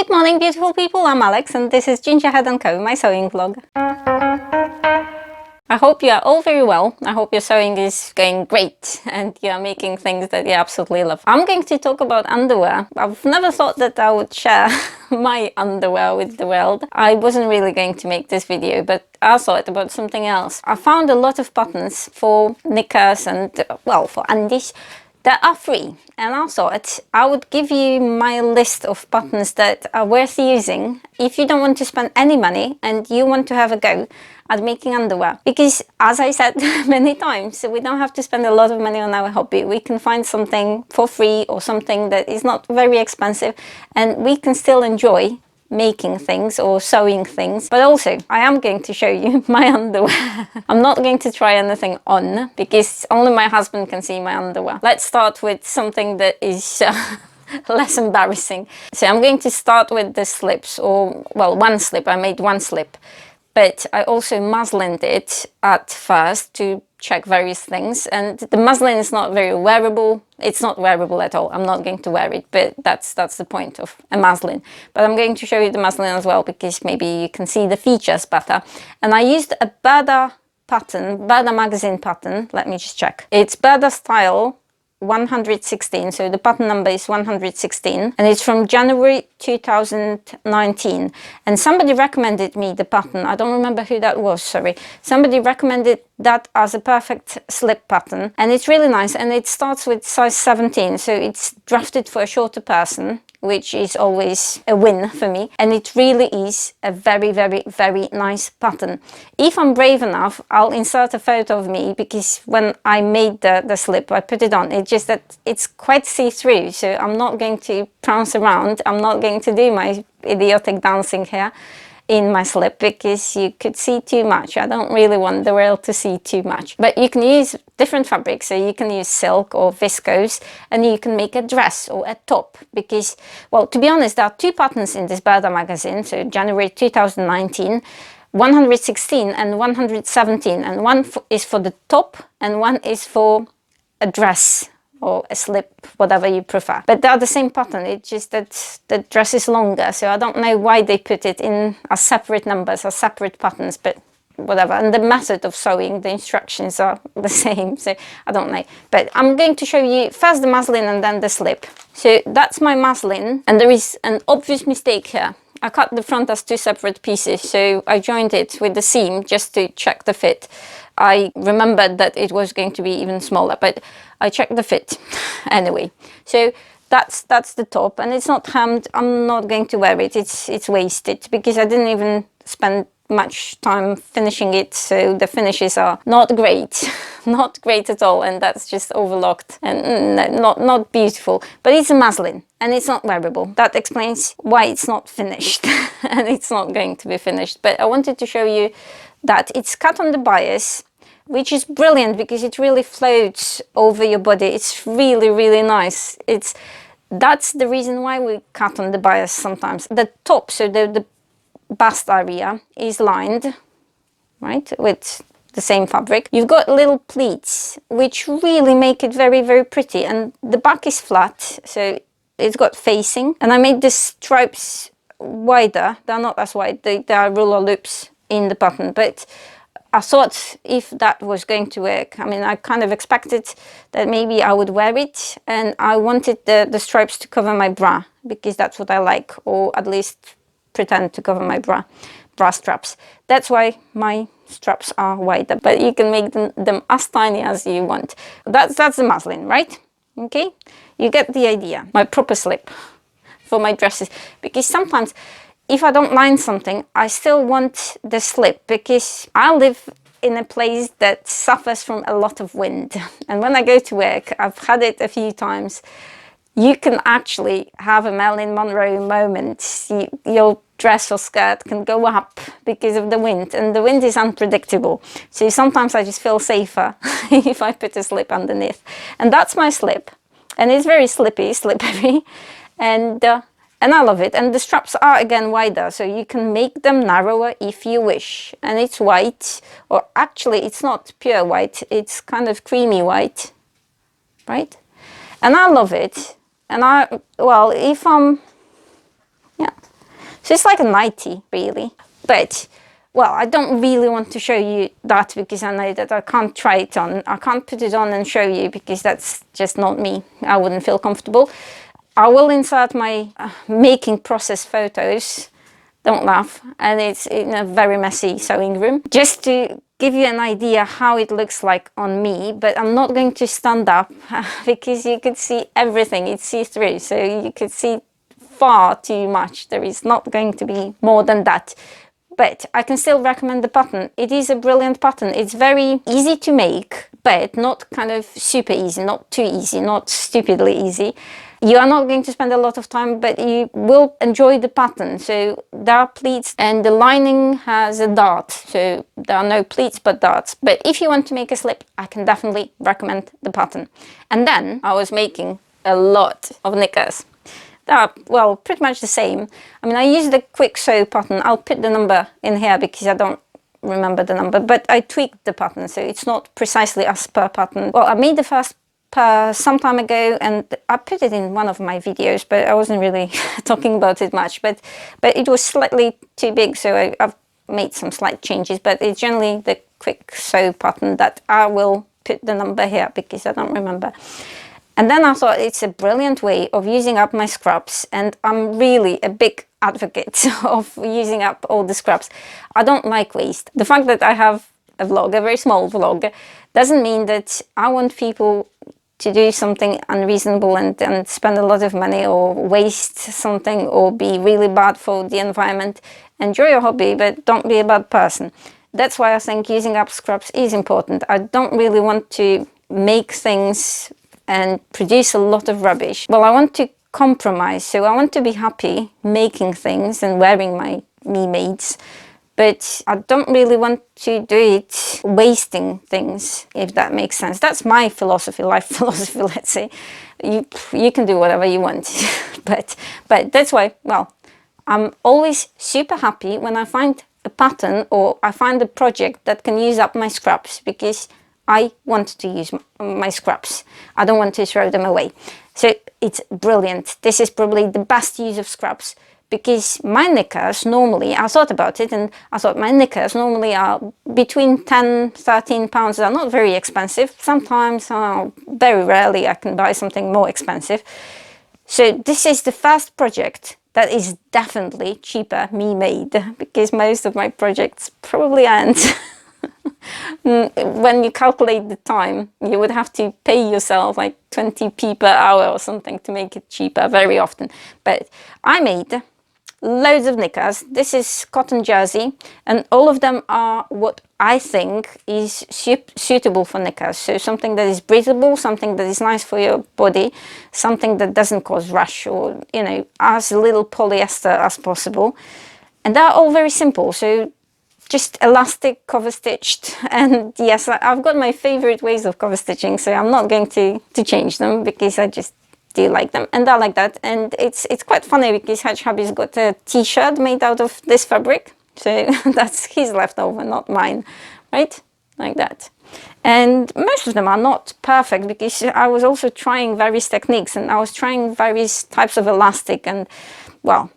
Good morning, beautiful people. I'm Alex and this is Gingerhead & Co, my sewing vlog. I hope you are all very well. I hope your sewing is going great and you are making things that you absolutely love. I'm going to talk about underwear. I've never thought that I would share my underwear with the world. I wasn't really going to make this video, but I thought about something else. I found a lot of buttons for knickers and, well, for undies that are free, and I thought I would give you my list of buttons that are worth using if you don't want to spend any money and you want to have a go at making underwear. Because as I said many times, we don't have to spend a lot of money on our hobby. We can find something for free or something that is not very expensive and we can still enjoy making things or sewing things. But also I am going to show you my underwear. I'm not going to try anything on because only my husband can see my underwear. Let's start with something that is less embarrassing. So I'm going to start with the slips, or well, one slip. I made one slip, but I also muslined it at first to check various things, and the muslin is not very wearable. It's not wearable at all. I'm not going to wear it, but that's the point of a muslin. But I'm going to show you the muslin as well because maybe you can see the features better. And I used a Berda pattern, Berda magazine pattern. Let me just check. It's Berda style 116, so the pattern number is 116, and it's from January 2019. And somebody recommended me the pattern. I don't remember who that was, sorry. Somebody recommended that as a perfect slip pattern, and it's really nice, and it starts with size 17, so it's drafted for a shorter person, which is always a win for me. And it really is a very, very, very nice pattern. If I'm brave enough, I'll insert a photo of me, because when I made the slip, I put it on. It's just that it's quite see-through, so I'm not going to prance around. I'm not going to do my idiotic dancing here in my slip because you could see too much. I don't really want the world to see too much. But you can use different fabrics, so you can use silk or viscose, and you can make a dress or a top. Because, well, to be honest, there are two patterns in this Berda magazine, so January 2019, 116 and 117, and one is for the top and one is for a dress or a slip, whatever you prefer. But they're the same pattern, it's just that the dress is longer, so I don't know why they put it in as separate numbers, as separate patterns, but whatever. And the method of sewing, the instructions are the same, so I don't know. But I'm going to show you first the muslin and then the slip. So that's my muslin, and there is an obvious mistake here. I cut the front as two separate pieces, so I joined it with the seam just to check the fit. I remembered that it was going to be even smaller, but I checked the fit anyway. So that's the top, and it's not hemmed. I'm not going to wear it. It's wasted because I didn't even spend much time finishing it, so the finishes are not great. Not great at all, and that's just overlocked and not beautiful. But it's a muslin and it's not wearable. That explains why it's not finished and it's not going to be finished. But I wanted to show you that it's cut on the bias, which is brilliant because it really floats over your body. It's really, really nice. That's the reason why we cut on the bias sometimes. The top, so the bust area is lined, right, with the same fabric. You've got little pleats, which really make it very, very pretty. And the back is flat, so it's got facing. And I made the stripes wider. They're not as wide. They are ruler loops in the button, but I thought if that was going to work, I mean, I kind of expected that maybe I would wear it, and I wanted the stripes to cover my bra because that's what I like, or at least pretend to cover my bra straps. That's why my straps are wider, but you can make them as tiny as you want. That's the muslin, right? Okay, you get the idea. My proper slip for my dresses, because sometimes if I don't line something, I still want the slip because I live in a place that suffers from a lot of wind. And when I go to work, I've had it a few times, you can actually have a Marilyn Monroe moment. Your dress or skirt can go up because of the wind, and the wind is unpredictable. So sometimes I just feel safer if I put a slip underneath. And that's my slip. And it's very slippery, and I love it. And the straps are again wider, so you can make them narrower if you wish. And it's white, or actually it's not pure white, it's kind of creamy white, right? And I love it. And well, if I'm, yeah, So it's like a nightie, really. But, well, I don't really want to show you that because I know that I can't try it on. I can't put it on and show you because that's just not me. I wouldn't feel comfortable. I will insert my making process photos. Don't laugh. And it's in a very messy sewing room. Just to give you an idea how it looks like on me, but I'm not going to stand up because you could see everything. It's see-through, so you could see far too much. There is not going to be more than that. But I can still recommend the pattern. It is a brilliant pattern. It's very easy to make, but not kind of super easy, not too easy, not stupidly easy. You are not going to spend a lot of time, but you will enjoy the pattern. So there are pleats and the lining has a dart. So there are no pleats but darts. But if you want to make a slip, I can definitely recommend the pattern. And then I was making a lot of knickers. They are, well, pretty much the same. I mean, I used the quick sew pattern. I'll put the number in here because I don't remember the number, but I tweaked the pattern, so it's not precisely as per pattern. Well, I made the first some time ago and I put it in one of my videos, but I wasn't really talking about it much, but it was slightly too big, so I've made some slight changes, but it's generally the quick sew pattern that I will put the number here because I don't remember. And then I thought it's a brilliant way of using up my scraps, and I'm really a big advocate of using up all the scraps. I don't like waste. The fact that I have a vlog, a very small vlog, doesn't mean that I want people to do something unreasonable and spend a lot of money or waste something or be really bad for the environment. Enjoy your hobby, but don't be a bad person. That's why I think using up scraps is important. I don't really want to make things and produce a lot of rubbish. Well, I want to compromise, so I want to be happy making things and wearing my me-mades, but I don't really want to do it wasting things, if that makes sense. That's my philosophy, life philosophy, let's say. You can do whatever you want, but that's why, well, I'm always super happy when I find a pattern or I find a project that can use up my scraps, because I want to use my scraps. I don't want to throw them away. So it's brilliant. This is probably the best use of scraps, because my knickers normally, I thought about it and I thought my knickers normally are between 10, 13 pounds. They're not very expensive. Sometimes, very rarely, I can buy something more expensive. So this is the first project that is definitely cheaper me-made, because most of my projects probably aren't. When you calculate the time, you would have to pay yourself like 20p per hour or something to make it cheaper very often. But I made loads of knickers. This is cotton jersey, and all of them are what I think is suitable for knickers. So something that is breathable, something that is nice for your body, something that doesn't cause rash, or, you know, as little polyester as possible. And they're all very simple. So just elastic, cover stitched, and yes, I've got my favorite ways of cover stitching, so I'm not going to change them because I just do like them, and I like that. And it's quite funny because Hedge Hubby's got a t-shirt made out of this fabric, so that's his leftover, not mine, right? Like that. And most of them are not perfect because I was also trying various techniques, and I was trying various types of elastic and, well,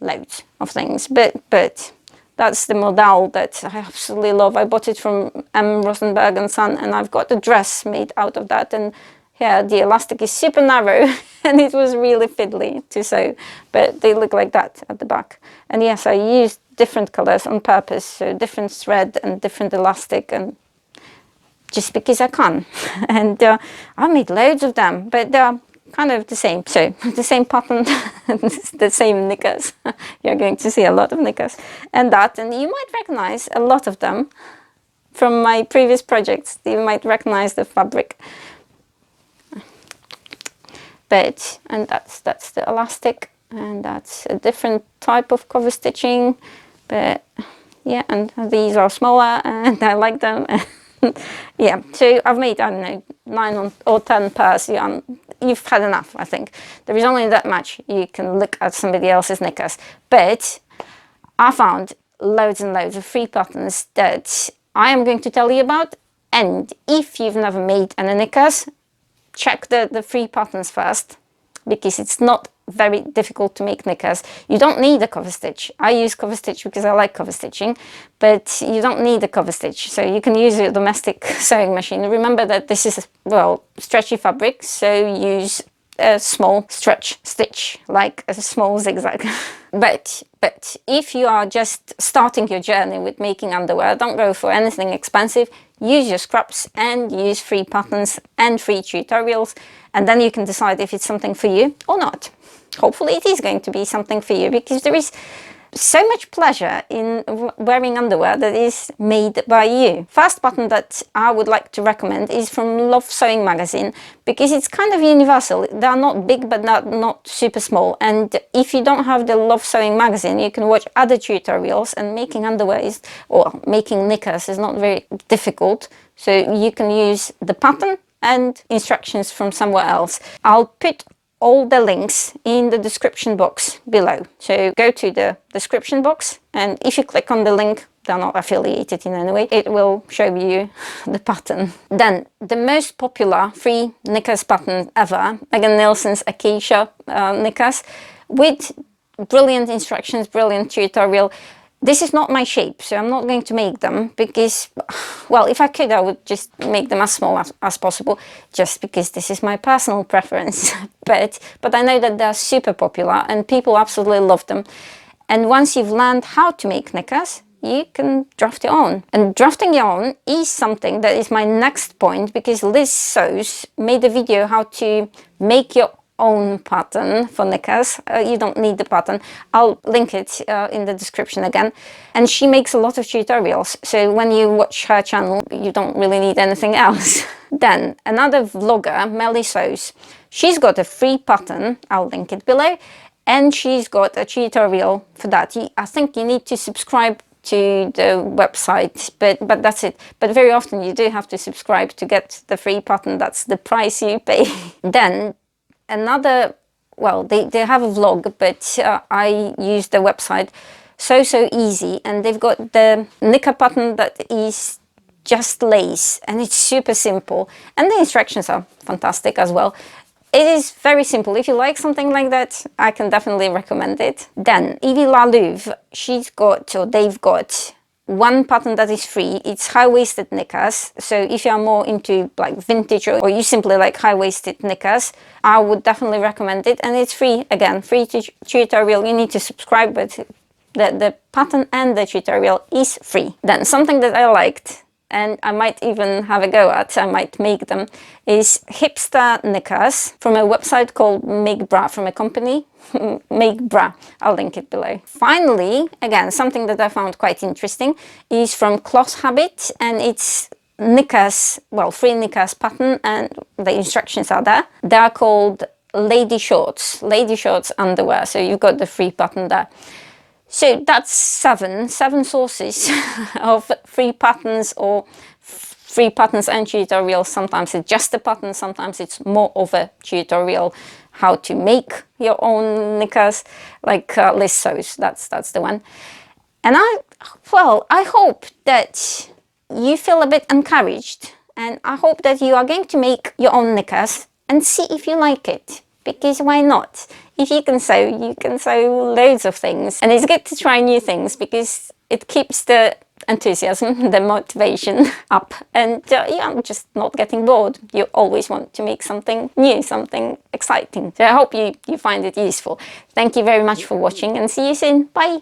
loads of things, but that's the modal that I absolutely love. I bought it from M. Rosenberg and Son, and I've got a dress made out of that. And yeah, the elastic is super narrow and it was really fiddly to sew, but they look like that at the back. And yes, I used different colors on purpose, so different thread and different elastic, and just because I can. And I made loads of them, but they're kind of the same. So the same pattern, the same knickers. You're going to see a lot of knickers and you might recognize a lot of them from my previous projects. You might recognize the fabric. And that's the elastic, and that's a different type of cover stitching, but yeah, and these are smaller and I like them. Yeah, so I've made, I don't know, 9 or 10 pairs. Yeah, you've had enough, I think. There is only that much you can look at somebody else's knickers, but I found loads and loads of free patterns that I am going to tell you about. And if you've never made any knickers, check the free patterns first, because it's not very difficult to make knickers. You don't need a cover stitch. I use cover stitch because I like cover stitching, but you don't need a cover stitch. So you can use a domestic sewing machine. Remember that this is, well, stretchy fabric, so use a small stretch stitch, like a small zigzag. But if you are just starting your journey with making underwear, don't go for anything expensive. Use your scraps and use free patterns and free tutorials, and then you can decide if it's something for you or not. Hopefully it is going to be something for you, because there is so much pleasure in wearing underwear that is made by you. First pattern that I would like to recommend is from Love Sewing magazine, because it's kind of universal. They're not big, but not super small. And if you don't have the Love Sewing magazine, you can watch other tutorials, and making underwear is, or making knickers is not very difficult. So you can use the pattern and instructions from somewhere else. I'll put all the links in the description box below. So go to the description box, and if you click on the link, they're not affiliated in any way, it will show you the pattern. Then the most popular free knickers pattern ever, Megan Nielsen's Acacia knickers, with brilliant instructions, brilliant tutorial. This is not my shape, so I'm not going to make them because, well, if I could, I would just make them as small as possible, just because this is my personal preference. but I know that they're super popular and people absolutely love them. And once you've learned how to make knickers, you can draft your own. And drafting your own is something that is my next point, because Liz Sews made a video how to make your own pattern for knickers. You don't need the pattern. I'll link it in the description again. And she makes a lot of tutorials, so when you watch her channel, you don't really need anything else. Then another vlogger, Melly Sews, she's got a free pattern, I'll link it below, and she's got a tutorial for that. I think you need to subscribe to the website, but that's it. But very often you do have to subscribe to get the free pattern. That's the price you pay. Then another, well, they have a vlog, but I use the website So Easy, and they've got the knicker pattern that is just lace, and it's super simple, and the instructions are fantastic as well. It is very simple. If you like something like that, I can definitely recommend it. Then Evie Lalouve, she's got, or they've got, one pattern that is free. It's high-waisted knickers. So if you are more into like vintage, or you simply like high-waisted knickers, I would definitely recommend it. And it's free, again, free tutorial. You need to subscribe, but the pattern and the tutorial is free. Then something that I liked, and I might even have a go at, I might make them, is hipster knickers from a website called Make Bra, from a company, Make Bra. I'll link it below. Finally, again, something that I found quite interesting is from Cloth Habit, and it's knickers, well, free knickers pattern, and the instructions are there. They are called lady shorts underwear, so you've got the free pattern there. So that's seven sources of free patterns, or free patterns and tutorials. Sometimes it's just a pattern, sometimes it's more of a tutorial, how to make your own knickers, like Liz Sews, that's the one. And I hope that you feel a bit encouraged, and I hope that you are going to make your own knickers and see if you like it. Because why not? If you can sew loads of things. And it's good to try new things, because it keeps the enthusiasm, the motivation up. And I'm just not getting bored. You always want to make something new, something exciting. So I hope you find it useful. Thank you very much for watching, and see you soon. Bye!